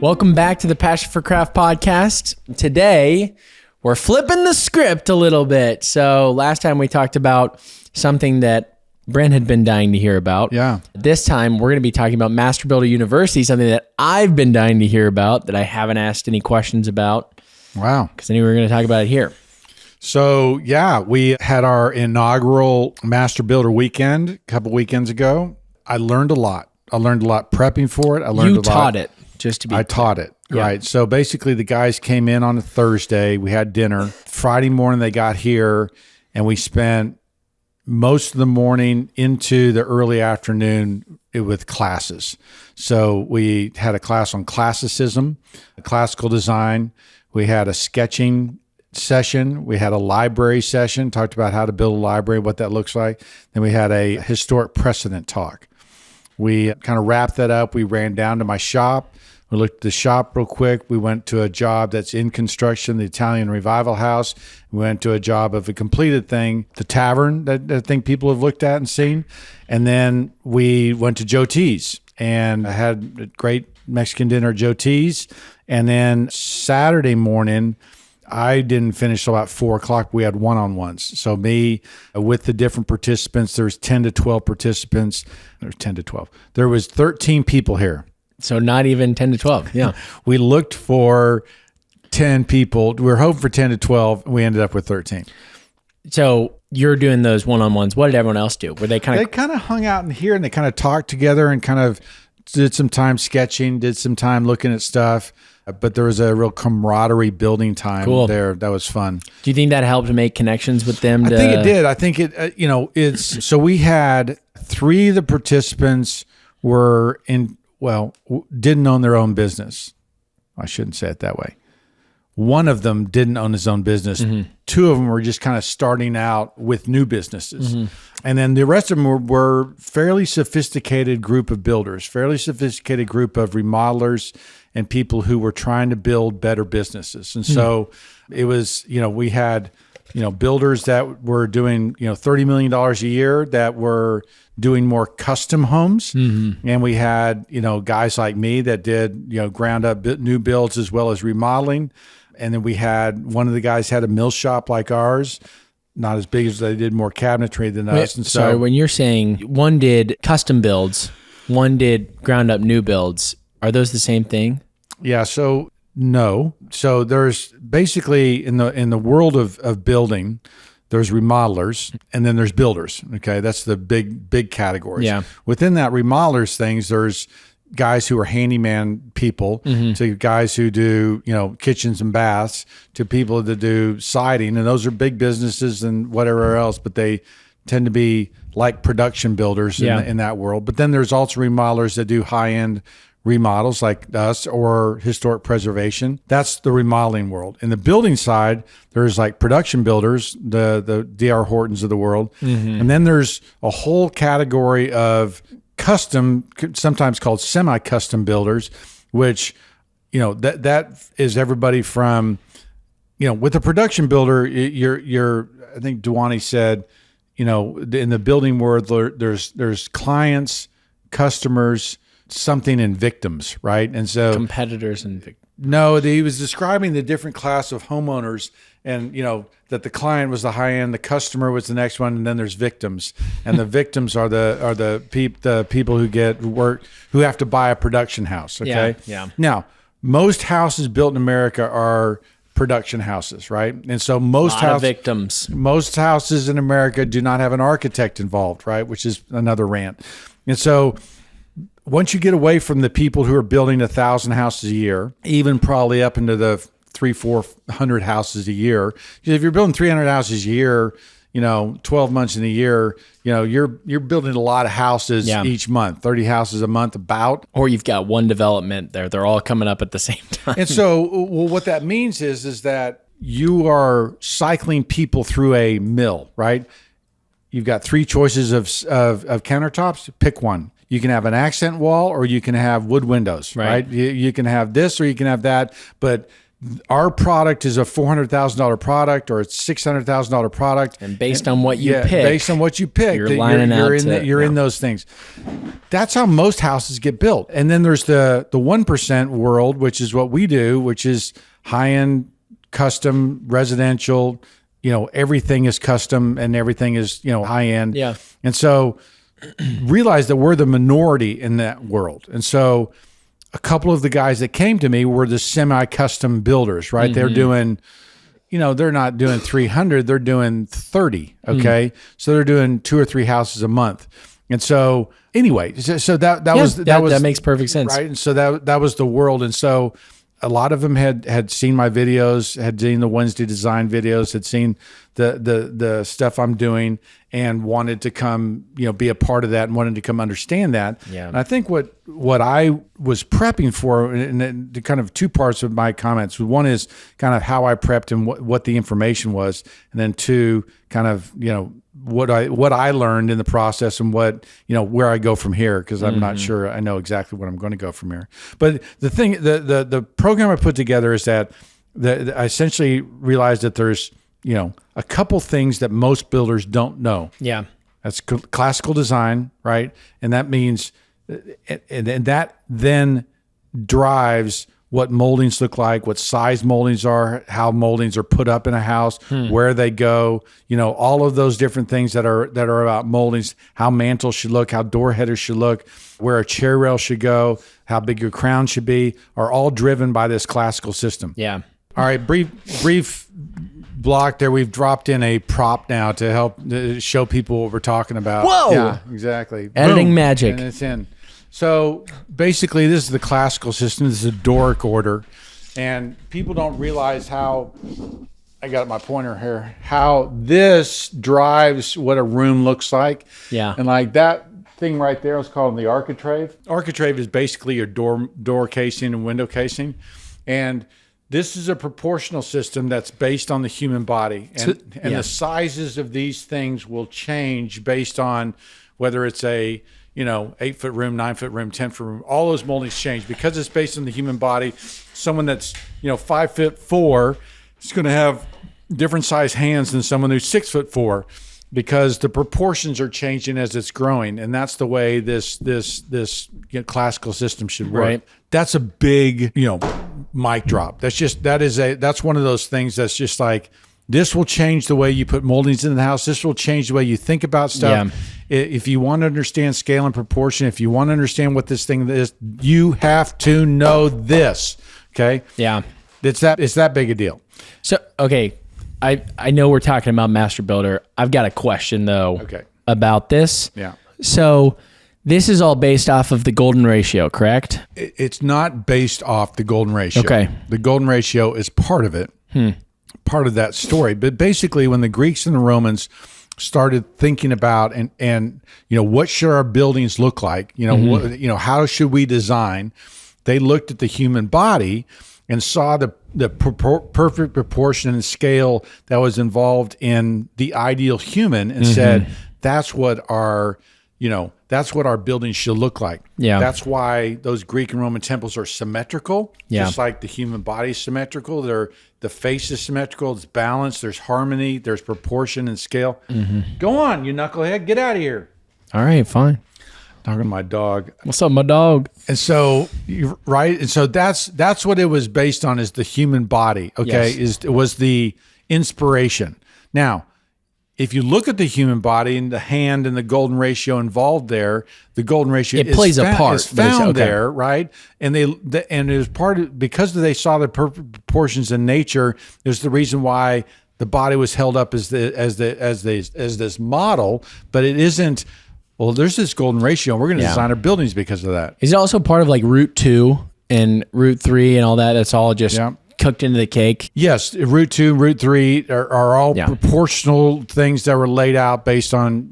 Welcome back to the Passion for Craft podcast. Today, we're flipping the script a little bit. So last time we talked about something that Brent had been dying to hear about. Yeah. This time, we're going to be talking about Master Builder University, something that I've been dying to hear about that I haven't asked any questions about. Wow. Because I knew we were going to talk about it here. So, yeah, we had our inaugural Master Builder weekend a couple weekends ago. I learned a lot. Prepping for it. I learned a lot. You taught it, just to be I clear. taught it, Yeah. right? So basically the guys came in on a Thursday. We had dinner. Friday morning they got here, and we spent most of the morning into the early afternoon with classes. So we had a class on classicism, classical design. We had a sketching session. We had a library session, talked about how to build a library, what that looks like. Then we had a historic precedent talk. We kind of wrapped that up. We ran down to my shop. We looked at the shop real quick. We went to a job that's in construction, the Italian Revival House. We went to a job of a completed thing, the tavern that I think people have looked at and seen. And then we went to Joe T's, and I had a great Mexican dinner at Joe T's. And then Saturday morning, I didn't finish till about 4 o'clock. We had one-on-ones. So me with the different participants, there's 10 to 12 participants. There's 10 to 12. There was 13 people here. So not even 10 to 12. Yeah. We looked for 10 people. We were hoping for 10 to 12. And we ended up with 13. So you're doing those one-on-ones. What did everyone else do? Were they kind They of... kind of hung out in here, and they kind of talked together and kind of did some time sketching, did some time looking at stuff. But there was a real camaraderie building time there. That was fun. Do you think that helped make connections with them? I think it did. I think it, it's, so we had 3 of the participants were didn't own their own business. I shouldn't say it that way. One of them didn't own his own business. Mm-hmm. 2 of them were just kind of starting out with new businesses. Mm-hmm. And then the rest of them were fairly sophisticated group of builders, fairly sophisticated group of remodelers and people who were trying to build better businesses. And so it was, we had, builders that were doing, $30 million a year that were doing more custom homes. Mm-hmm. And we had, guys like me that did, ground up new builds as well as remodeling. And then we had, one of the guys had a mill shop like ours, not as big as they did, more cabinetry than us. And so, sorry, when you're saying one did custom builds, one did ground up new builds, are those the same thing? Yeah. So no. So there's basically in the world of building, there's remodelers and then there's builders. Okay. That's the big categories. Yeah. Within that remodelers things, there's guys who are handyman people to guys who do, kitchens and baths to people that do siding. And those are big businesses and whatever else, but they tend to be like production builders in that world. But then there's also remodelers that do high-end remodels like us or historic preservation. That's the remodeling world. In the building side, there's like production builders, the D.R. Hortons of the world. Mm-hmm. And then there's a whole category of custom, sometimes called semi-custom builders, which, that is everybody from, with a production builder, you're I think Duane said, in the building world, there's clients, customers, something, and victims, right? And so competitors and victims. No, he was describing the different class of homeowners, and that the client was the high end, the customer was the next one, and then there's victims, and the victims are the people who have to buy a production house. Okay, yeah. Now, most houses built in America are production houses, right? And so most houses in America do not have an architect involved, right? Which is another rant. And so once you get away from the people who are building 1,000 houses a year, even probably up into the 300-400 houses a year, if you're building 300 houses a year, 12 months in a year, you're building a lot of houses each month, 30 houses a month about. Or you've got one development there. They're all coming up at the same time. And so what that means is that you are cycling people through a mill, right? You've got 3 choices of countertops. Pick one. You can have an accent wall or you can have wood windows, right? You can have this or you can have that. But our product is a $400,000 product or it's $600,000 product. And based on what you pick. Based on what you pick, you're lining you're in those things. That's how most houses get built. And then there's the 1% world, which is what we do, which is high-end, custom, residential. Everything is custom and everything is, high-end. Yeah. And so realize that we're the minority in that world. And so a couple of the guys that came to me were the semi-custom builders, right? They're doing, they're not doing 300, they're doing 30. Okay. So they're doing 2 or 3 houses a month. And so anyway, so that makes perfect sense. Right. And so that was the world. And so a lot of them had seen my videos, had seen the Wednesday design videos, had seen the stuff I'm doing, and wanted to come, be a part of that, and wanted to come understand that. Yeah. And I think what I was prepping for, and the kind of 2 parts of my comments. One is kind of how I prepped and what the information was, and then 2, kind of what I learned in the process and where I go from here, because I'm not sure I know exactly what I'm going to go from here. But the thing, the program I put together is that I essentially realized that there's a couple things that most builders don't know. Yeah, that's classical design, right? And that means, and that then drives what moldings look like, what size moldings are, how moldings are put up in a house, where they go, all of those different things that are about moldings, how mantles should look, how door headers should look, where a chair rail should go, how big your crown should be, are all driven by this classical system. Yeah. All right, brief block there. We've dropped in a prop now to help show people what we're talking about. Whoa! Yeah, exactly. Editing Boom. magic. And it's in. So basically, this is the classical system. This is a Doric order. And people don't realize how, I got my pointer here, how this drives what a room looks like. Yeah. And like that thing right there is called the architrave. Architrave is basically your door casing and window casing. And this is a proportional system that's based on the human body. And the sizes of these things will change based on whether it's a 8-foot room, 9-foot room, 10-foot room. All those moldings change because it's based on the human body. Someone that's 5'4" is going to have different size hands than someone who's 6'4", because the proportions are changing as it's growing, and that's the way this classical system should work. Right. That's a big mic drop. That's one of those things that's just like, this will change the way you put moldings in the house. This will change the way you think about stuff. Yeah. If you want to understand scale and proportion, if you want to understand what this thing is, you have to know this. Okay. Yeah. It's that big a deal. So, okay. I know we're talking about Master Builder. I've got a question though about this. Yeah. So this is all based off of the golden ratio, correct? It's not based off the golden ratio. Okay. The golden ratio is part of it. Part of that story. But basically, when the Greeks and the Romans started thinking about and what should our buildings look like, how should we design, they looked at the human body and saw the perfect proportion and scale that was involved in the ideal human, and said that's what our buildings should look like. Yeah. That's why those Greek and Roman temples are symmetrical. Yeah. Just like the human body is symmetrical. The face is symmetrical. It's balanced. There's harmony. There's proportion and scale. Go on, you knucklehead. Get out of here. All right, fine. Talking to my dog. What's up, my dog? And so, right. And so that's what it was based on, is the human body. Okay. Yes. It was the inspiration. Now, if you look at the human body and the hand and the golden ratio involved there, the golden ratio plays a part. Is found there, right? And and it was part of, because they saw the proportions in nature. There's the reason why the body was held up as this model, but it isn't. Well, there's this golden ratio, and we're going to design our buildings because of that. Is it also part of like Route 2 and Route 3 and all that? That's all just cooked into the cake? Yes. Route 2 and Route 3 are all proportional things that were laid out based on,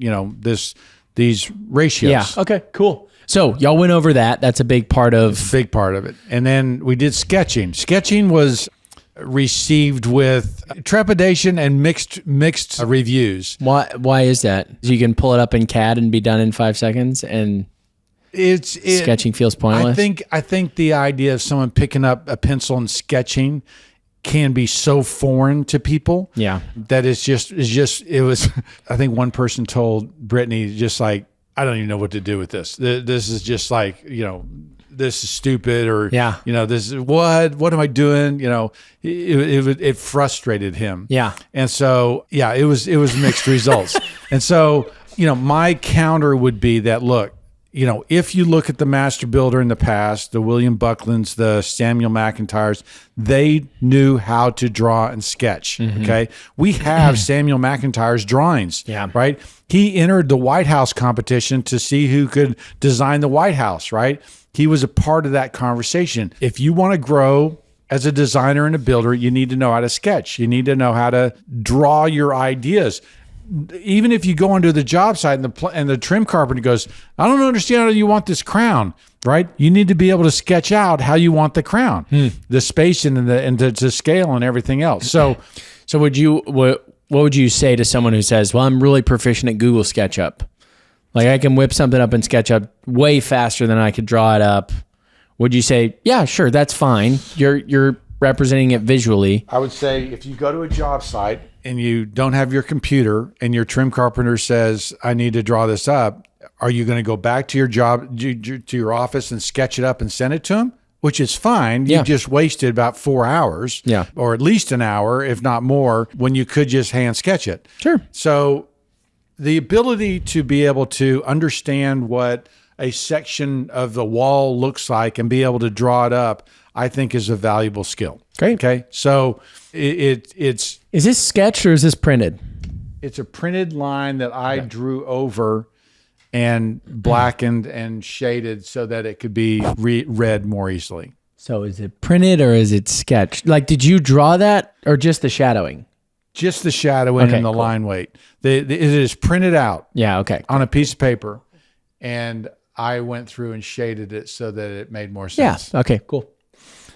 these ratios. Yeah. Okay, cool. So y'all went over that. That's a big part of... It's a big part of it. And then we did sketching. Sketching was received with trepidation and mixed reviews. Why is that? So you can pull it up in CAD and be done in 5 seconds, and sketching feels pointless? I think the idea of someone picking up a pencil and sketching can be so foreign to people. Yeah. That it was, I think one person told Brittany just like, I don't even know what to do with this. This is just like, this is stupid, or, this is what am I doing? It frustrated him. Yeah. And so, it was mixed results. And so, my counter would be that, look, if you look at the master builder in the past, the William Bucklands, the Samuel McIntyres, they knew how to draw and sketch. Okay. We have Samuel McIntyre's drawings. Yeah. Right. He entered the White House competition to see who could design the White House. Right. He was a part of that conversation. If you want to grow as a designer and a builder, you need to know how to sketch. You need to know how to draw your ideas. Even if you go onto the job site and the trim carpenter goes, I don't understand how you want this crown, right? You need to be able to sketch out how you want the crown, the spacing and the scale and everything else. So what would you say to someone who says, well, I'm really proficient at Google SketchUp? Like I can whip something up in SketchUp way faster than I could draw it up. Would you say, yeah, sure, that's fine. You're representing it visually. I would say if you go to a job site and you don't have your computer and your trim carpenter says, I need to draw this up, are you going to go back to your job, to your office and sketch it up and send it to him? Which is fine. Yeah. You just wasted about 4 hours, or at least an hour, if not more, when you could just hand sketch it. Sure. So the ability to be able to understand what a section of the wall looks like and be able to draw it up, I think is a valuable skill. Great. Okay. So it's Is this sketched or is this printed? It's a printed line that I drew over and blackened and shaded so that it could be read more easily. So is it printed or is it sketched? Like, did you draw that or just the shadowing? Just the shadowing and the line weight. It is printed out. Yeah. Okay. On a piece of paper, and I went through and shaded it so that it made more sense. Yeah. Okay. Cool.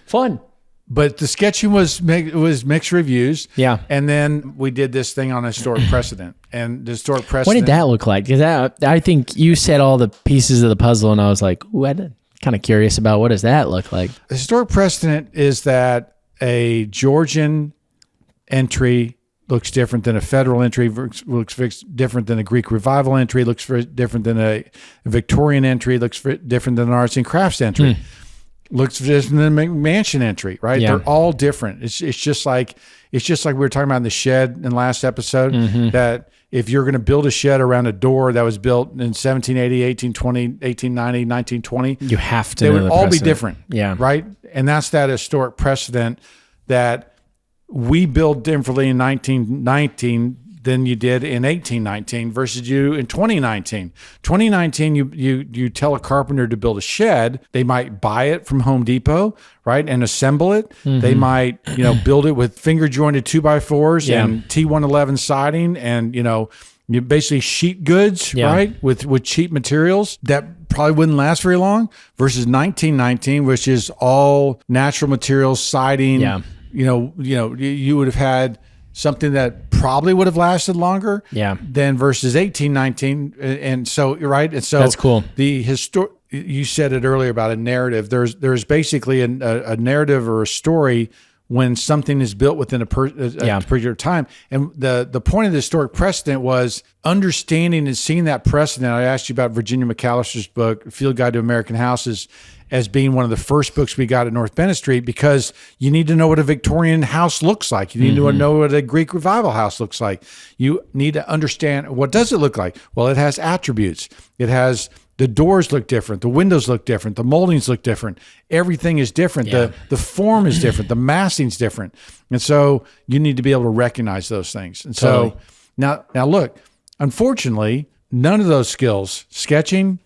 Fun. But the sketching was mixed reviews. Yeah. And then we did this thing on historic precedent. And the historic precedent. What did that look like? Because I think you said all the pieces of the puzzle, and I was like, ooh, I'm kind of curious about what does that look like? The historic precedent is that a Georgian entry looks different than a federal entry, looks different than a Greek revival entry, looks different than a Victorian entry, looks different than an arts and crafts entry. Looks different than a McMansion entry, right? Yeah. They're all different. It's just like we were talking about in the shed in last episode, that if you're going to build a shed around a door that was built in 1780, 1820, 1890, 1920, You have to they know would the all be precedent. different. Yeah. Right? And that's that historic precedent that we build differently in 1919 than you did in 1819 versus you in 2019. 2019, you tell a carpenter to build a shed, they might buy it from Home Depot, right, and assemble it. They might, build it with finger jointed 2x4s and T111 siding, and you basically sheet goods, right, with cheap materials that probably wouldn't last very long. Versus 1919, which is all natural materials, siding. Yeah. You would have had something that probably would have lasted longer than versus 1819. And so, right. And so That's cool. You said it earlier about a narrative. There's basically a narrative or a story when something is built within a particular time. And the point of the historic precedent was understanding and seeing that precedent. I asked you about Virginia McAllister's book, Field Guide to American Houses, as being one of the first books we got at North Bennett Street, because you need to know what a Victorian house looks like. You need to know what a Greek revival house looks like. You need to understand, what does it look like? Well, it has attributes. It has, the doors look different. The windows look different. The moldings look different. Everything is different. Yeah. The form is different. The massing's different. And so you need to be able to recognize those things. And so now look, unfortunately, none of those skills, sketching,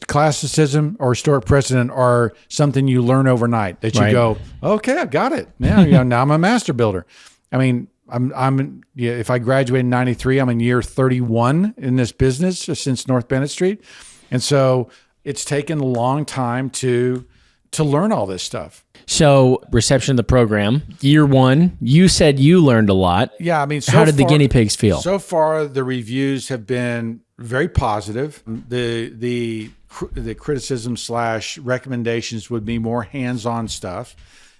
classicism, or historic precedent, are something you learn overnight that you go, okay, I got it. Now, now I'm a master builder. I mean, if I graduated in 93, I'm in year 31 in this business since North Bennett Street. And so it's taken a long time to learn all this stuff. So reception of the program, year one, you said you learned a lot. Yeah. I mean, how did the guinea pigs feel? So far, the reviews have been very positive. The criticism / recommendations would be more hands-on stuff.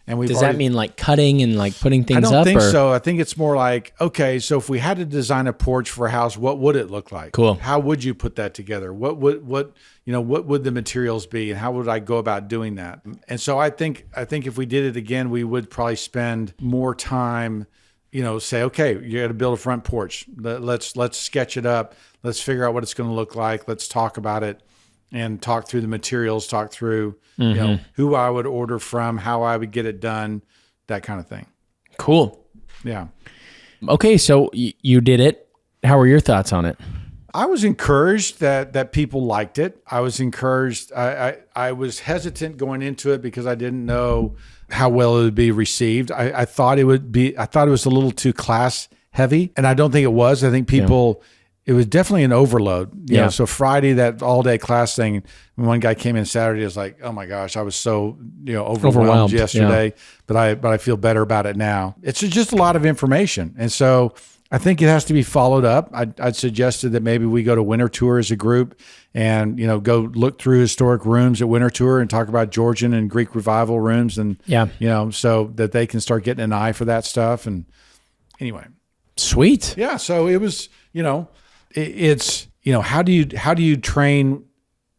And we've Does that mean like cutting and like putting things up? I don't think or? so. I think it's more like, okay, so if we had to design a porch for a house, what would it look like? Cool. How would you put that together? What would the materials be, and how would I go about doing that? And so I think if we did it again, we would probably spend more time, say, okay, you got to build a front porch. Let's sketch it up. Let's figure out what it's going to look like. Let's talk about it and talk through the materials, talk through, who I would order from, how I would get it done, that kind of thing. Cool. Yeah. Okay. So you did it. How were your thoughts on it? I was encouraged that people liked it. I was encouraged. I was hesitant going into it because I didn't know how well it would be received. I thought it was a little too class heavy, and I don't think it was. I think it was definitely an overload. You know, so Friday, that all day class thing, when one guy came in Saturday, it was like, oh my gosh, I was so, overwhelmed yesterday, but I feel better about it now. It's just a lot of information. And so I think it has to be followed up. I'd suggested that maybe we go to Winter Tour as a group and, go look through historic rooms at Winter Tour and talk about Georgian and Greek Revival rooms and, so that they can start getting an eye for that stuff. And anyway. Sweet. Yeah. So it was, it's, how do you train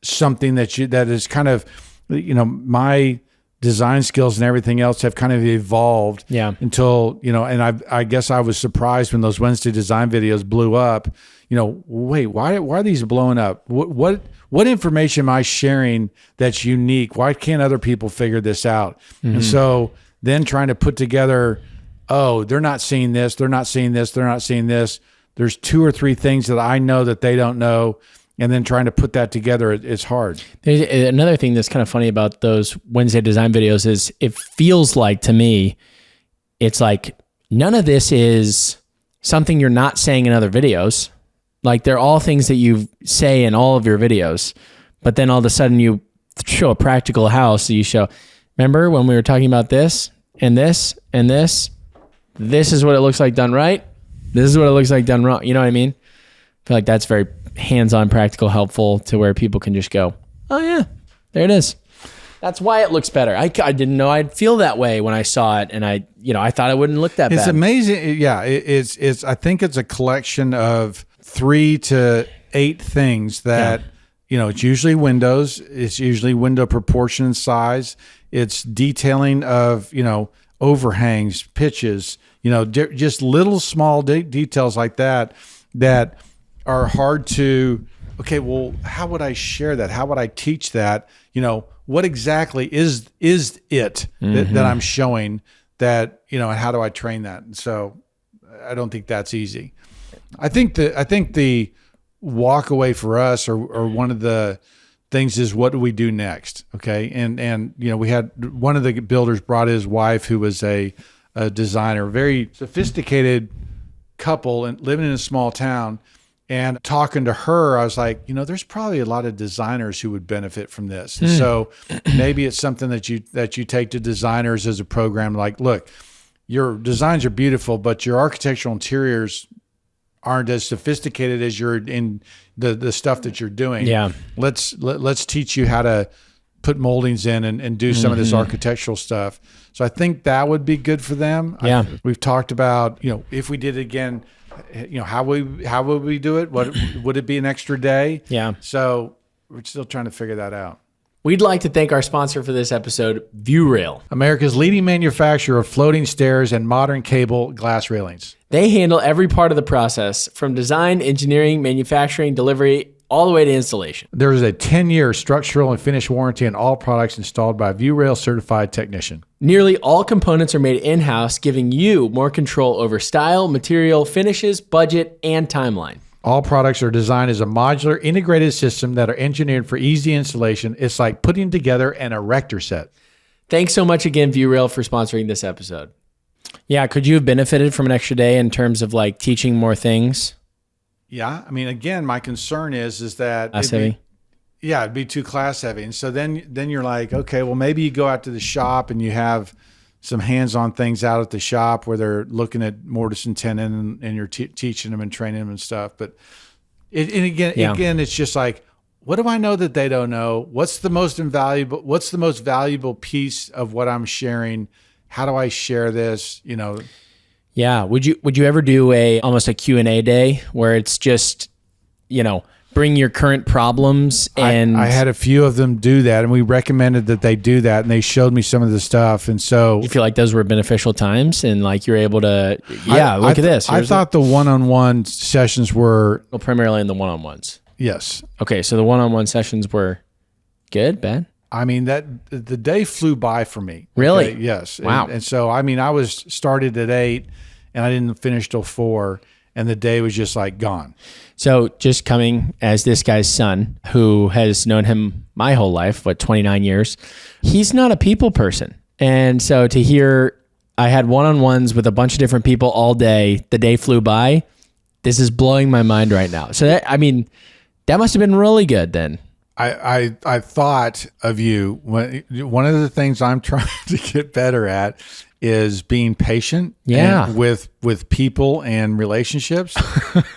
something that is kind of, my design skills and everything else have kind of evolved until, and I guess I was surprised when those Wednesday design videos blew up, wait, why are these blowing up? What information am I sharing that's unique? Why can't other people figure this out? Mm-hmm. And so then trying to put together, they're not seeing this, they're not seeing this, they're not seeing this. There's 2 or 3 things that I know that they don't know. And then trying to put that together is hard. There's another thing that's kind of funny about those Wednesday design videos is it feels like to me, it's like none of this is something you're not saying in other videos. Like they're all things that you say in all of your videos, but then all of a sudden you show a practical house. So you show, remember when we were talking about this and this and this? This is what it looks like done right. This is what it looks like done wrong. You know what I mean? I feel like that's very hands-on, practical, helpful to where people can just go, oh yeah, there it is. That's why it looks better. I didn't know I'd feel that way when I saw it, and I thought it wouldn't look that bad. It's amazing. Yeah, it's. I think it's a collection of 3 to 8 things that it's usually windows. It's usually window proportion and size. It's detailing of overhangs, pitches. Just little small details like that are hard to, okay, well, how would I share that? How would I teach that? What exactly is it that I'm showing that, and how do I train that? And so I don't think that's easy. I think the walk away for us or one of the things is, what do we do next? Okay. And we had one of the builders brought his wife, who was a designer, very sophisticated couple and living in a small town. And talking to her, I was like, there's probably a lot of designers who would benefit from this. And so maybe it's something that you take to designers as a program. Like, look, your designs are beautiful, but your architectural interiors aren't as sophisticated as you're in the stuff that you're doing. Yeah, let's teach you how to put moldings in and do some of this architectural stuff. So I think that would be good for them. Yeah, we've talked about if we did it again. How would we do it? What would it be, an extra day? Yeah. So we're still trying to figure that out. We'd like to thank our sponsor for this episode, ViewRail, America's leading manufacturer of floating stairs and modern cable glass railings. They handle every part of the process, from design, engineering, manufacturing, delivery, all the way to installation. There is a 10-year structural and finish warranty on all products installed by ViewRail certified technician. Nearly all components are made in-house, giving you more control over style, material, finishes, budget, and timeline. All products are designed as a modular, integrated system that are engineered for easy installation. It's like putting together an erector set. Thanks so much again, ViewRail, for sponsoring this episode. Yeah, could you have benefited from an extra day in terms of like teaching more things? Yeah, I mean, again, my concern is that it'd be too class heavy, and so then you're like, okay, well, maybe you go out to the shop and you have some hands-on things out at the shop where they're looking at mortise and tenon, and you're teaching them and training them and stuff. But again, it's just like, what do I know that they don't know? What's the most valuable piece of what I'm sharing? how do I share this? Yeah. Would you ever do almost a Q&A day where it's just, bring your current problems? And I had a few of them do that, and we recommended that they do that, and they showed me some of the stuff. And so you feel like those were beneficial times, and like you're able to, look at this. I thought the one-on-one sessions were primarily in the one-on-ones. Yes. Okay, so the one-on-one sessions were good, bad? I mean, that the day flew by for me. Really? Okay? Yes. Wow. And so, I mean, I was started at 8 and I didn't finish till 4, and the day was just like gone. So just coming as this guy's son, who has known him my whole life, 29 years, he's not a people person. And so to hear I had one-on-ones with a bunch of different people all day, the day flew by, this is blowing my mind right now. So that must have been really good then. I thought of you when one of the things I'm trying to get better at is being patient. Yeah. With people and relationships.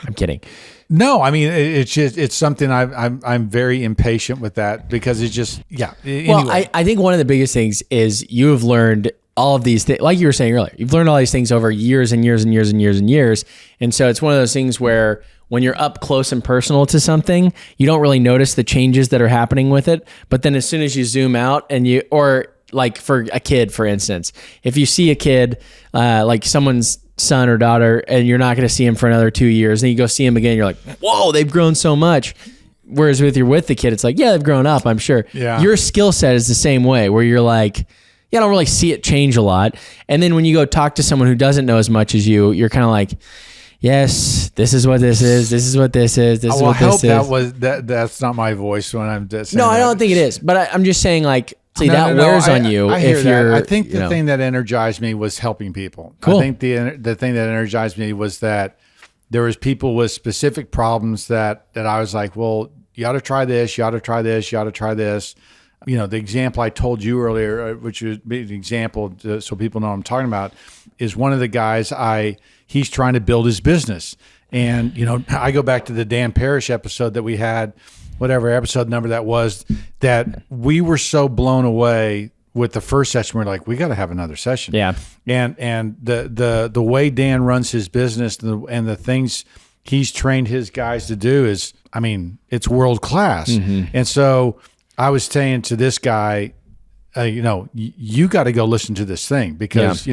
I'm kidding. No, I mean it's something I'm very impatient with that because it's just Anyway. Well, I think one of the biggest things is you have learned all of these things, like you were saying earlier. You've learned all these things over years and years and years and years and years, and so it's one of those things where when you're up close and personal to something, you don't really notice the changes that are happening with it. But then as soon as you zoom out or like for a kid, for instance, if you see a kid, like someone's son or daughter, and you're not going to see him for another 2 years, and you go see him again, you're like, whoa, they've grown so much. Whereas with the kid, it's like, yeah, they've grown up, I'm sure. Yeah. Your skill set is the same way, where you're like, I don't really see it change a lot. And then when you go talk to someone who doesn't know as much as you, you're kind of like, yes, this is what this is. This is what this is. This is what this is. That's not my voice when I'm saying No, I that. don't think it is. But I'm just saying, like, see, No, wears on you. I hear if that. you're, I think the thing that energized me was helping people. Cool. I think the thing that energized me was that there was people with specific problems that I was like, well, you ought to try this. You ought to try this. You ought to try this. The example I told you earlier, which would be an example so people know what I'm talking about, is one of the guys he's trying to build his business. And, I go back to the Dan Parrish episode that we had, whatever episode number that was, that we were so blown away with the first session. We're like, we got to have another session. Yeah. And the way Dan runs his business and the things he's trained his guys to do is, I mean, it's world class. Mm-hmm. And so I was saying to this guy, you got to go listen to this thing because,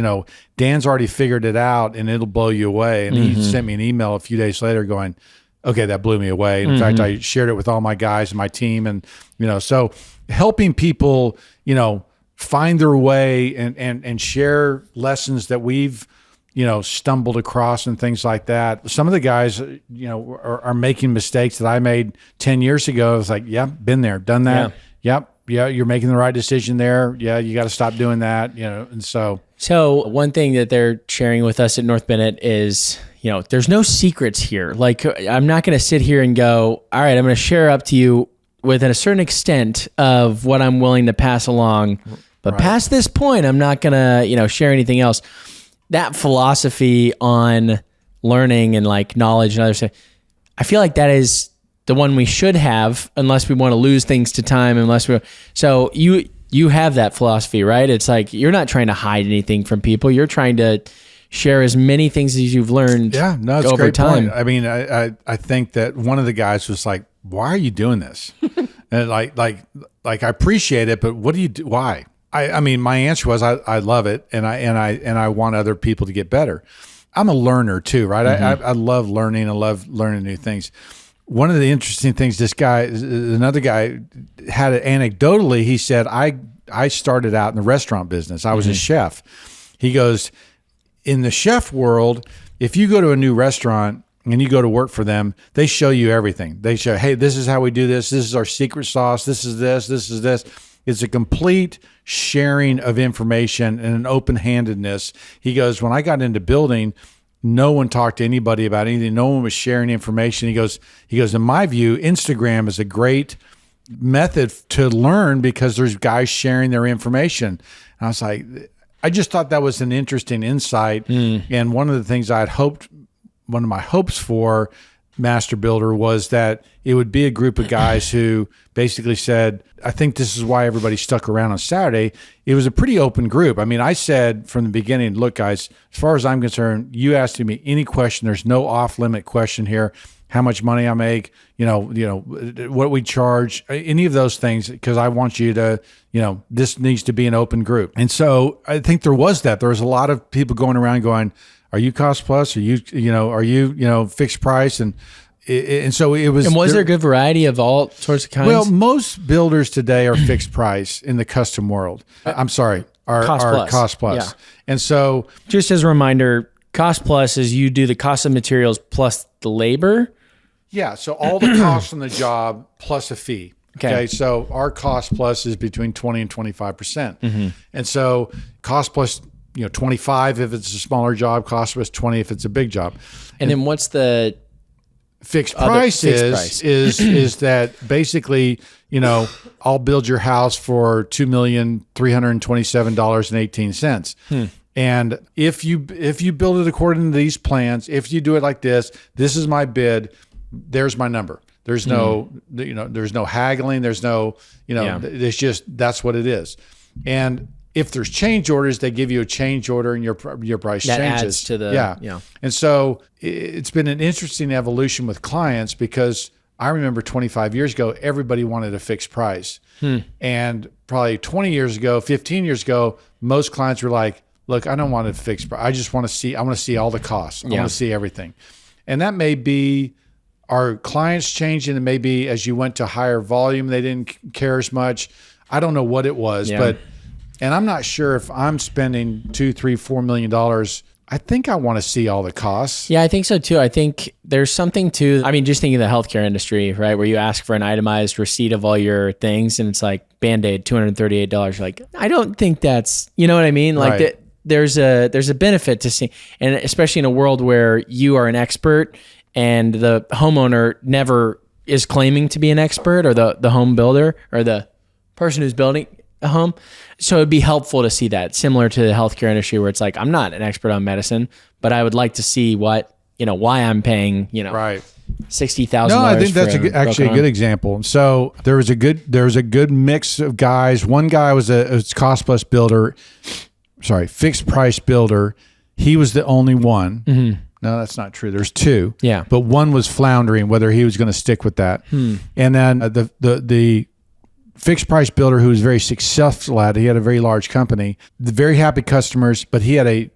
Dan's already figured it out and it'll blow you away. And he sent me an email a few days later going, okay, that blew me away. In fact, I shared it with all my guys and my team. And, so helping people, find their way and share lessons that we've, stumbled across and things like that. Some of the guys, are making mistakes that I made 10 years ago. I was like, yeah, been there, done that. Yeah. Yep. Yeah, you're making the right decision there. Yeah, you got to stop doing that, and so. So one thing that they're sharing with us at North Bennett is, there's no secrets here. Like, I'm not going to sit here and go, all right, I'm going to share up to you within a certain extent of what I'm willing to pass along. But past this point, I'm not going to, share anything else. That philosophy on learning and like knowledge and other stuff, I feel like that is the one we should have, unless we want to lose things to time. So you have that philosophy, right? It's like you're not trying to hide anything from people. You're trying to share as many things as you've learned. Yeah, no, it's over a great time. point. I mean, I think that one of the guys was like, "Why are you doing this?" And like I appreciate it, but what do you do? Why? I mean, my answer was I love it, and I want other people to get better. I'm a learner too, right? I love learning. I love learning new things. One of the interesting things, another guy had it anecdotally. He said, I started out in the restaurant business. I was a chef. He goes, in the chef world, if you go to a new restaurant and you go to work for them, they show you everything. They show, hey, this is how we do this. This is our secret sauce. This is this. This is this. It's a complete sharing of information and an open-handedness. He goes, when I got into building, no one talked to anybody about anything. No one was sharing information. He goes, in my view, Instagram is a great method to learn because there's guys sharing their information. And I was like, I just thought that was an interesting insight. And one of the things one of my hopes for master builder was that it would be a group of guys who basically said, I think this is why everybody stuck around on Saturday. It was a pretty open group. I mean, I said from the beginning, look, guys, as far as I'm concerned, you asked me any question. There's no off limit question here. How much money I make, what we charge, any of those things, because I want you to, this needs to be an open group. And so I think there was a lot of people going around going, are you cost plus? Are you fixed price? And so it was. And was there a good variety of all sorts of kinds? Well, most builders today are fixed price in the custom world. I'm sorry, are cost plus. Yeah. And so, just as a reminder, cost plus is you do the cost of materials plus the labor. Yeah, so all the costs on the job plus a fee. Okay. So our cost plus is between 20 and 25%. And so cost plus, 25 if it's a smaller job, cost plus 20 if it's a big job. And then what's the fixed price is that basically, I'll build your house for $2,327.18. And if you build it according to these plans, if you do it like this is my bid. There's my number. There's no, there's no haggling. There's no, it's just, that's what it is. And if there's change orders, they give you a change order and your price that changes. Adds to the, yeah. And so it's been an interesting evolution with clients because I remember 25 years ago, everybody wanted a fixed price. And probably 20 years ago, 15 years ago, most clients were like, look, I don't want a fixed price. I just want to see, all the costs. I want to see everything. And that may be, our clients changing, and maybe as you went to higher volume, they didn't care as much. I don't know what it was, and I'm not sure if I'm spending $2, $3, $4 million. I think I want to see all the costs. Yeah, I think so too. I think there's something to, just thinking of the healthcare industry, right? Where you ask for an itemized receipt of all your things and it's like Band-Aid, $238. You're like, I don't think that's, you know what I mean? Like right. There's a benefit to see, and especially in a world where you are an expert and the homeowner never is claiming to be an expert, or the home builder or the person who's building a home. So it'd be helpful to see that, similar to the healthcare industry where it's like, I'm not an expert on medicine, but I would like to see why I'm paying, right. $60,000. No, I think that's actually a good example. So there was a good mix of guys. One guy was a cost plus builder, fixed price builder. He was the only one. Mm-hmm. No, that's not true. There's two. Yeah. But one was floundering whether he was going to stick with that. And then the fixed price builder who was very successful at it, he had a very large company, the very happy customers, but he had a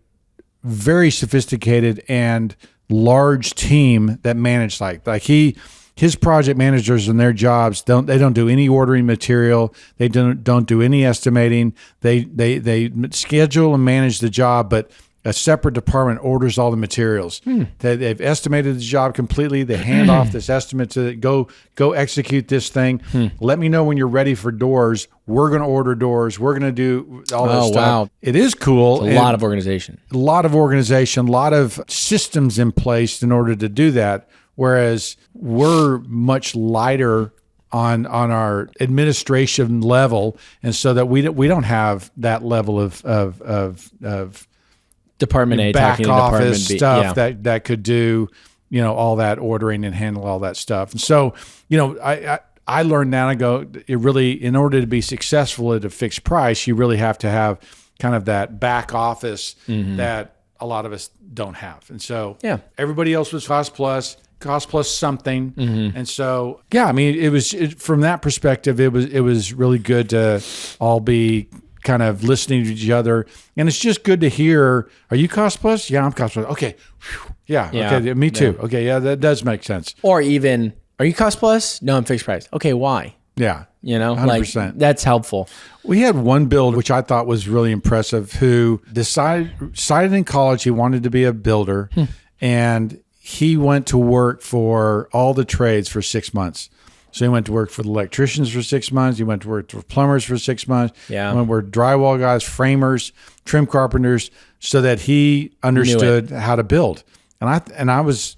very sophisticated and large team that managed his project managers and their jobs don't do any ordering material. They don't do any estimating. They schedule and manage the job, but a separate department orders all the materials. They've estimated the job completely. They hand off this estimate to go execute this thing. Let me know when you're ready for doors. We're going to order doors. We're going to do all this stuff. Wow. It is cool. It's a lot of organization. A lot of systems in place in order to do that. Whereas we're much lighter on our administration level, and so that we don't have that level of Department A, back office Department B. stuff that could do, all that ordering and handle all that stuff. And so, I learned that. I go, it really, in order to be successful at a fixed price, you really have to have kind of that back office that a lot of us don't have. And so everybody else was cost plus something. And so, it was from that perspective, it was really good to all be kind of listening to each other. And it's just good to hear, are you cost plus? Yeah, I'm cost plus. Okay. Yeah. Okay. Me too. Yeah. Okay. Yeah, that does make sense. Or even, are you cost plus? No, I'm fixed price. Okay. Why? Yeah. 100%. That's helpful. We had one builder, which I thought was really impressive, who decided in college he wanted to be a builder. And he went to work for all the trades for 6 months. So he went to work for the electricians for 6 months. He went to work for plumbers for 6 months. Yeah. He went to work drywall guys, framers, trim carpenters, so that he understood how to build. And I was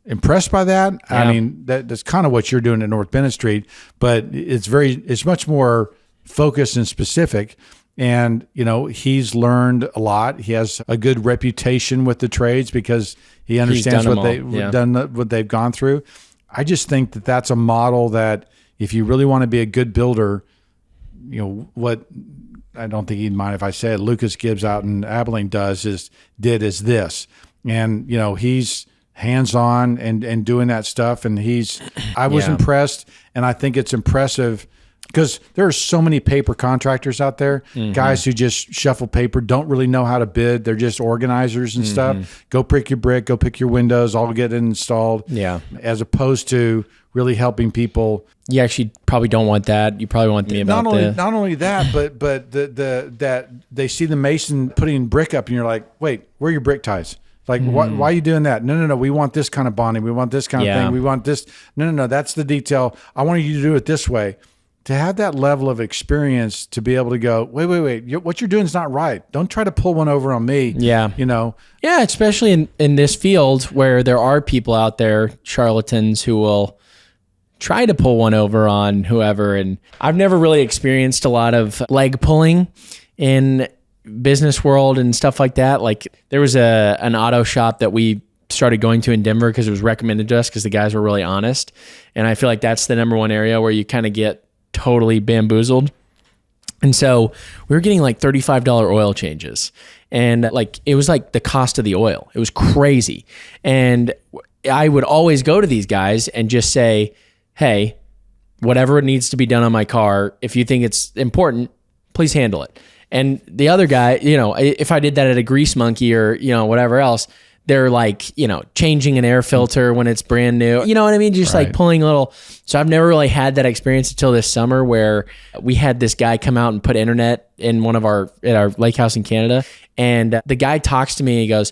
impressed by that. Yeah. I mean, that's kind of what you're doing at North Bennett Street, but it's much more focused and specific. And, he's learned a lot. He has a good reputation with the trades because he understands what they've gone through. I just think that that's a model that if you really want to be a good builder, what I don't think he'd mind if I say it, Lucas Gibbs out in Abilene did is this. And, he's hands-on and doing that stuff. And I was impressed. And I think it's impressive because there are so many paper contractors out there, guys who just shuffle paper, don't really know how to bid. They're just organizers and stuff. Go pick your brick, go pick your windows, all get it installed. Yeah. As opposed to really helping people. You actually probably don't want that. You probably want me about not only that, but that they see the mason putting brick up and you're like, wait, where are your brick ties? Like, why are you doing that? No. We want this kind of bonding. We want this kind of thing. We want this. No. That's the detail. I want you to do it this way. To have that level of experience to be able to go, wait, what you're doing is not right. Don't try to pull one over on me. Yeah. Yeah, especially in this field where there are people out there, charlatans, who will try to pull one over on whoever. And I've never really experienced a lot of leg pulling in business world and stuff like that. Like there was an auto shop that we started going to in Denver because it was recommended to us because the guys were really honest. And I feel like that's the number one area where you kind of get totally bamboozled. And so we were getting like $35 oil changes. And like, it was like the cost of the oil. It was crazy. And I would always go to these guys and just say, hey, whatever needs to be done on my car, if you think it's important, please handle it. And the other guy, if I did that at a Grease Monkey or, whatever else, they're like, changing an air filter when it's brand new. You know what I mean? Just like pulling a little. So I've never really had that experience until this summer where we had this guy come out and put internet in at our lake house in Canada. And the guy talks to me and he goes,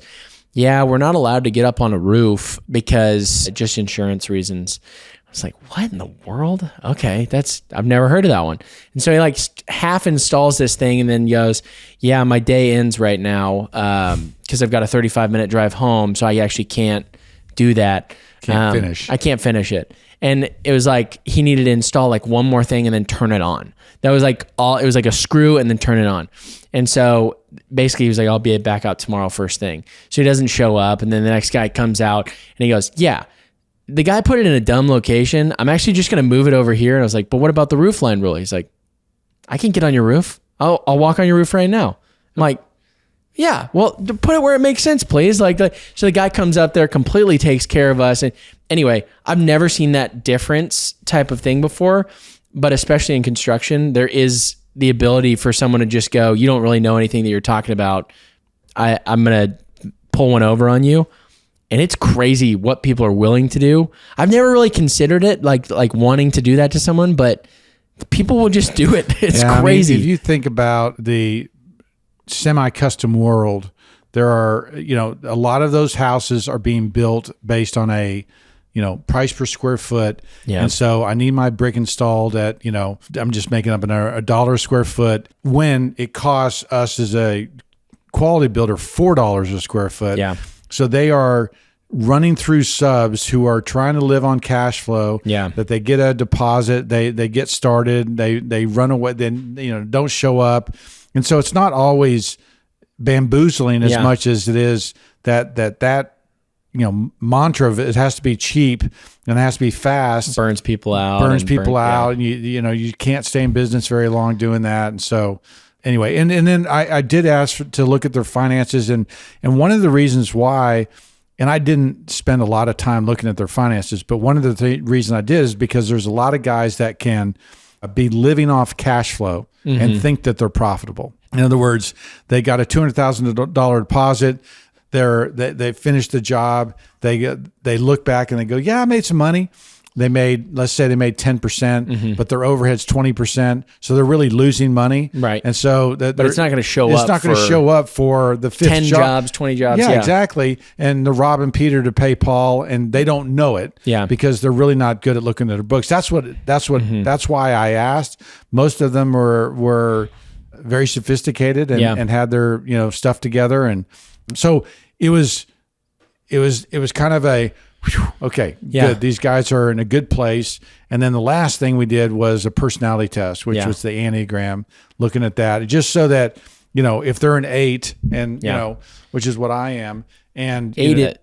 yeah, we're not allowed to get up on a roof because just insurance reasons. I was like, what in the world? Okay, I've never heard of that one. And so he like half installs this thing and then goes, yeah, my day ends right now because I've got a 35-minute drive home, so I actually can't do that. Finish. I can't finish it. And it was like he needed to install like one more thing and then turn it on. That was like it was like a screw and then turn it on. And so basically he was like, I'll be back out tomorrow first thing. So he doesn't show up. And then the next guy comes out and he goes, yeah, the guy put it in a dumb location. I'm actually just going to move it over here. And I was like, but what about the roof line rule? He's like, I can get on your roof. I'll walk on your roof right now. I'm like, yeah, well, put it where it makes sense, please. So the guy comes up there, completely takes care of us. And anyway, I've never seen that difference type of thing before, but especially in construction, there is the ability for someone to just go, you don't really know anything that you're talking about. I'm going to pull one over on you. And it's crazy what people are willing to do. I've never really considered it like wanting to do that to someone, but people will just do it. It's crazy. I mean, if you think about the semi-custom world, there are, a lot of those houses are being built based on a, price per square foot. Yeah. And so I need my brick installed at, I'm just making up a $1 a square foot when it costs us as a quality builder $4 a square foot. Yeah. So they are running through subs who are trying to live on cash flow. Yeah. That they get a deposit, they get started, they run away, then don't show up, and so it's not always bamboozling as much as it is that mantra of it has to be cheap and it has to be fast. Burns people out. And you can't stay in business very long doing that, and so. Anyway, and then I did ask to look at their finances, and one of the reasons why, and I didn't spend a lot of time looking at their finances, but one of the reasons I did is because there's a lot of guys that can be living off cash flow and think that they're profitable. In other words, they got a $200,000 deposit. They finished the job. They look back and they go, yeah, I made some money. Let's say they made 10%, but their overhead's 20%. So they're really losing money. Right. And so but it's not going to show up. It's not going to show up for the fifth 10 jobs, 20 jobs. Yeah, exactly. And they're robbing Peter to pay Paul, and they don't know it. Yeah. Because they're really not good at looking at their books. That's why I asked. Most of them were very sophisticated and had their, stuff together. And so it was kind of a, Okay, Yeah. good. These guys are in a good place. And then the last thing we did was a personality test, which Yeah. was the Enneagram, looking at that, just so that, if they're an 8 and, which is what I am. And Eight,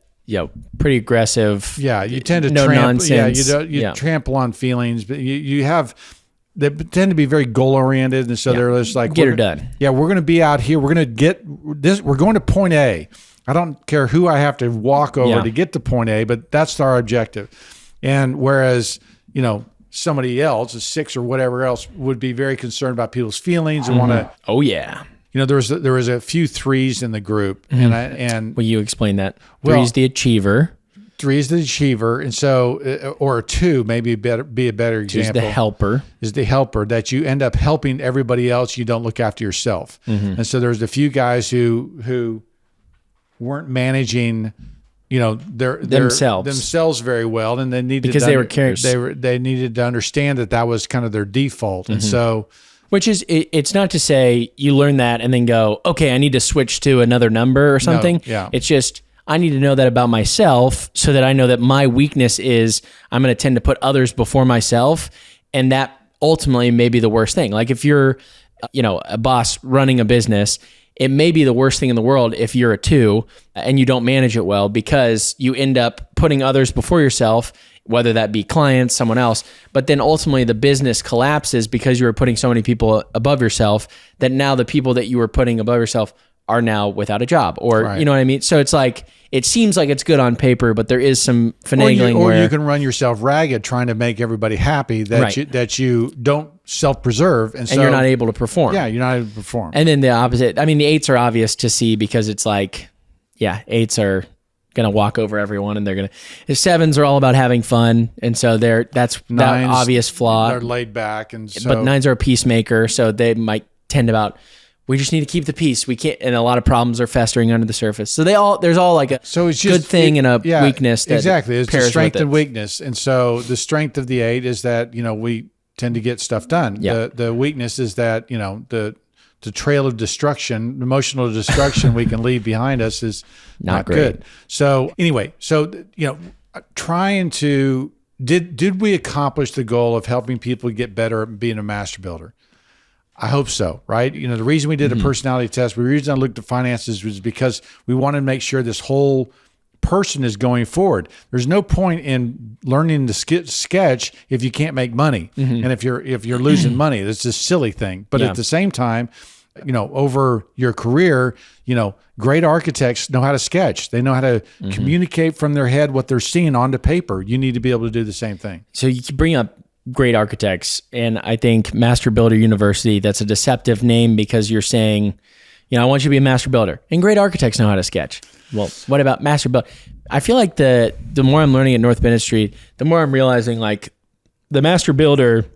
pretty aggressive. yeah, you tend to no trample. Yeah, nonsense. you trample on feelings, but you have, they tend to be very goal oriented. And so they're just like, Get her done. Yeah, we're going to be out here. We're going to get this. We're going to point A. I don't care who I have to walk over to get to point A, but that's our objective. And whereas, somebody else, a 6 or whatever else, would be very concerned about people's feelings and want to. Oh yeah. There was a few 3s in the group, and Will you explain that? Well- 3's the achiever. 3 is the achiever, and so or a 2 maybe be a better 2's example. the helper. Is the helper, that you end up helping everybody else. You don't look after yourself, and so there's a few guys who weren't managing, their themselves very well, and they needed Because they were carriers. They needed to understand that was kind of their default, and so. Which is, it's not to say you learn that and then go, okay, I need to switch to another number or something. yeah. It's just, I need to know that about myself so that I know that my weakness is I'm going to tend to put others before myself. And that ultimately may be the worst thing. Like if you're, a boss running a business, it may be the worst thing in the world if you're a 2 and you don't manage it well, because you end up putting others before yourself, whether that be clients, someone else, but then ultimately the business collapses because you were putting so many people above yourself that now the people that you were putting above yourself are now without a job, or Right. you know what I mean? So it's like, it seems like it's good on paper, but there is some finagling Or where you can run yourself ragged trying to make everybody happy that Right. that you don't self-preserve, and so you're not able to perform. Yeah, you're not able to perform. And then the opposite. I mean, the 8s are obvious to see because it's like, 8s are going to walk over everyone, and they're going to. The 7s are all about having fun, and so that's that Nines, obvious flaw. They're laid back, and so But 9s are a peacemaker, so they might tend about. We just need to keep the peace. We can't, and a lot of problems are festering under the surface. So there's all like a so it's good just thing and a weakness. That exactly, it's the pairs strength with it. and weakness, and so the strength of the 8 is that we tend to get stuff done. Yeah. The weakness is that the trail of destruction, emotional destruction we can leave behind us is not great. good. So anyway, trying to did we accomplish the goal of helping people get better at being a master builder? I hope so, right? The reason we did a personality test, the reason I looked at finances was because we wanted to make sure this whole person is going forward. There's no point in learning to sketch if you can't make money, and if you're losing money. It's a silly thing. But Yeah. at the same time, over your career, great architects know how to sketch. They know how to communicate from their head what they're seeing onto paper. You need to be able to do the same thing. So you bring up great architects, and I think Master Builder University, that's a deceptive name because you're saying, I want you to be a master builder, and great architects know how to sketch. Well, what about master builder? I feel like the more I'm learning at North Bennett Street, the more I'm realizing like the master builder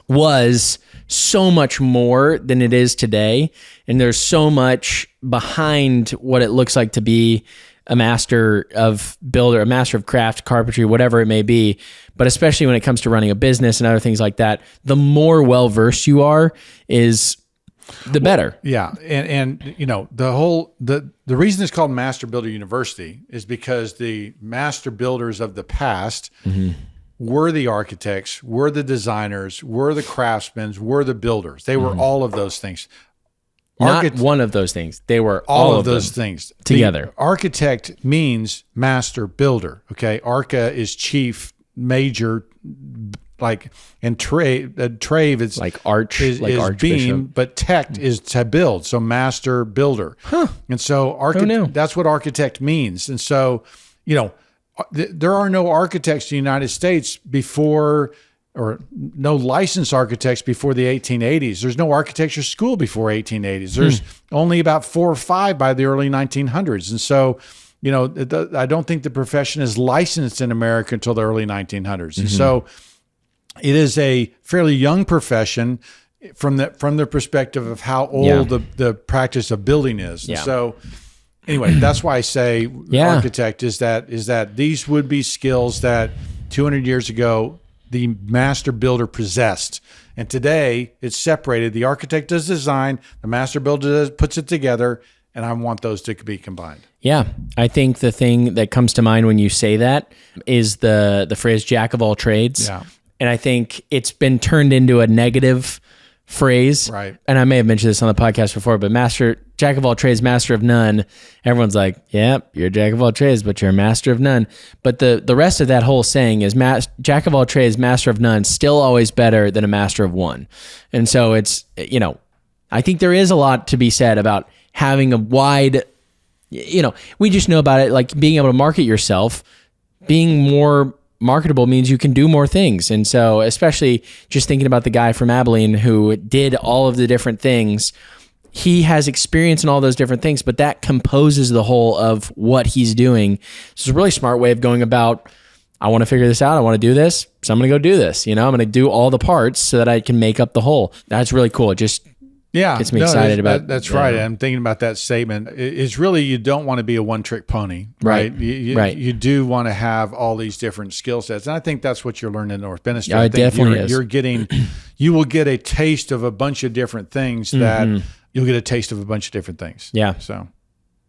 was so much more than it is today, and there's so much behind what it looks like to be a master of builder, a master of craft, carpentry, whatever it may be. But especially when it comes to running a business and other things like that, the more well-versed you are is the better. Yeah. And the reason it's called Master Builder University is because the master builders of the past were the architects, were the designers, were the craftsmen, were the builders. They were all of those things. Not one of those things. They were all of those them things together. The architect means master builder. Okay. Arca is chief, major, and trave is like arch, is archbishop. beam, but tect is to build. So master builder. And so that's what architect means. And so, there are no architects in the United States before, or no licensed architects before the 1880s. There's no architecture school before 1880s. There's only about 4 or 5 by the early 1900s. And so, I don't think the profession is licensed in America until the early 1900s. And so it is a fairly young profession from the perspective of how old the practice of building is. Yeah. So anyway, that's why I say architect is that these would be skills that 200 years ago the master builder possessed. And today it's separated. The architect does design, the master builder puts it together, and I want those to be combined. Yeah, I think the thing that comes to mind when you say that is the phrase "jack of all trades." Yeah. And I think it's been turned into a negative phrase. Right. And I may have mentioned this on the podcast before, but jack of all trades, master of none. Everyone's like, yep, you're a jack of all trades, but you're a master of none. But the rest of that whole saying is jack of all trades, master of none, still always better than a master of one. And so it's, I think there is a lot to be said about having a wide, we just know about it, like being able to market yourself. Being more marketable means you can do more things. And so, especially just thinking about the guy from Abilene who did all of the different things, he has experience in all those different things, but that composes the whole of what he's doing. It's a really smart way of going about, I want to figure this out. I want to do this. So I'm going to go do this. I'm going to do all the parts so that I can make up the whole. That's really cool. It just gets me excited about that's right. I'm thinking about that statement. It's really, you don't want to be a one-trick pony, right? Right. You do want to have all these different skill sets, and I think that's what you're learning in North Bennett. Yeah, it definitely is. You will get a taste of a bunch of different things that you'll get a taste of a bunch of different things. Yeah. So,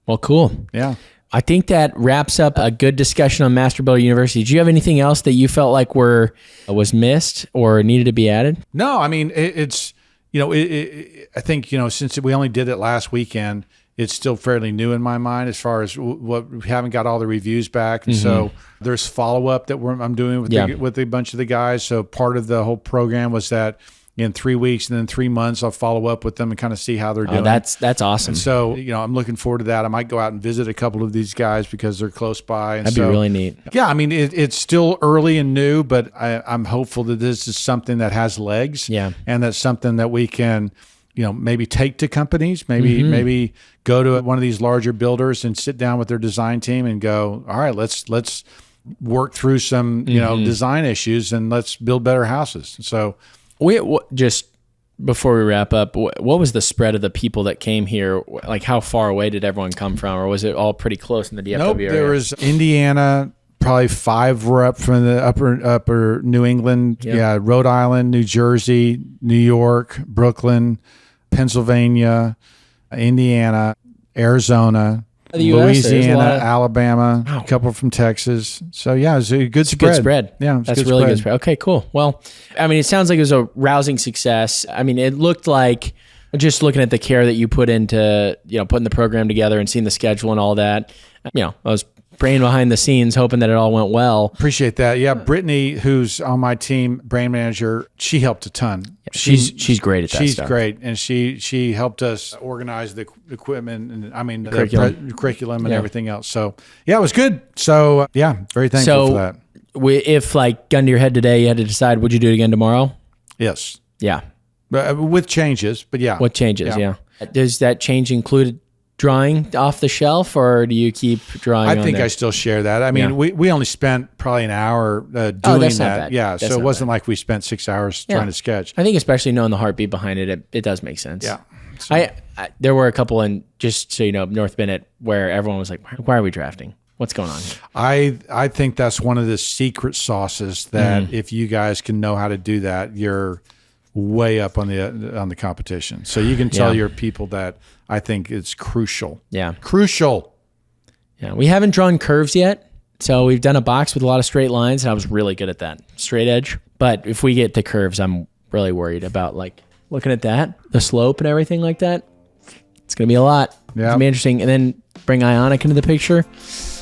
well, cool. Yeah. I think that wraps up a good discussion on Master Builder University. Do you have anything else that you felt like was missed or needed to be added? No, I mean, it's. I think, since we only did it last weekend, it's still fairly new in my mind as far as what we haven't got all the reviews back. And so there's follow-up that I'm doing with a bunch of the guys. So part of the whole program was that in 3 weeks and then 3 months, I'll follow up with them and kind of see how they're doing. That's awesome. And so, I'm looking forward to that. I might go out and visit a couple of these guys because they're close by. And That'd be really neat. Yeah, I mean, it's still early and new, but I'm hopeful that this is something that has legs. Yeah. And that's something that we can, maybe take to companies, maybe go to one of these larger builders and sit down with their design team and go, all right, let's work through some, design issues and let's build better houses. So, just before we wrap up, what was the spread of the people that came here? Like, how far away did everyone come from, or was it all pretty close in the DFW area? There was Indiana, probably 5 were up from the upper New England. Yep. Yeah, Rhode Island, New Jersey, New York, Brooklyn, Pennsylvania, Indiana, Arizona, The US, Louisiana, Alabama, a couple from Texas. So yeah, it was a good spread. Good spread. Yeah, that's really good spread. Okay, cool. Well, I mean, it sounds like it was a rousing success. I mean, it looked like, just looking at the care that you put into, putting the program together and seeing the schedule and all that, I was praying behind the scenes, hoping that it all went well. Appreciate that. Yeah, Brittany, who's on my team, brand manager, she helped a ton. She's great at that stuff. She's great, and she helped us organize the equipment and the curriculum and everything else. So yeah, it was good. So very thankful for that. If gun to your head today, you had to decide, would you do it again tomorrow? Yes. Yeah. But with changes, but yeah. What changes? Yeah. Does that change include drawing off the shelf, or do you keep drawing? I think I still share that. I mean, we only spent probably an hour doing that's that. Not bad. Yeah, that's so it wasn't like we spent 6 hours trying to sketch. I think especially knowing the heartbeat behind it, it does make sense. Yeah. So. I there were a couple in, just so you know, North Bennett, where everyone was like, "Why are we drafting? What's going on here?" I think that's one of the secret sauces that if you guys can know how to do that, you're way up on the competition. So you can tell your people that. I think it's crucial. Yeah. Crucial. Yeah. We haven't drawn curves yet. So we've done a box with a lot of straight lines, and I was really good at that. Straight edge. But if we get to curves, I'm really worried about looking at that, the slope and everything like that. It's going to be a lot. Yeah. It's going to be interesting. And then bring Ionic into the picture.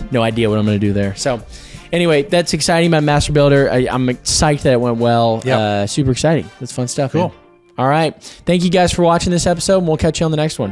No idea what I'm going to do there. So anyway, that's exciting about Master Builder. I'm psyched that it went well. Yep. Super exciting. That's fun stuff. Cool. Man. All right. Thank you guys for watching this episode, and we'll catch you on the next one.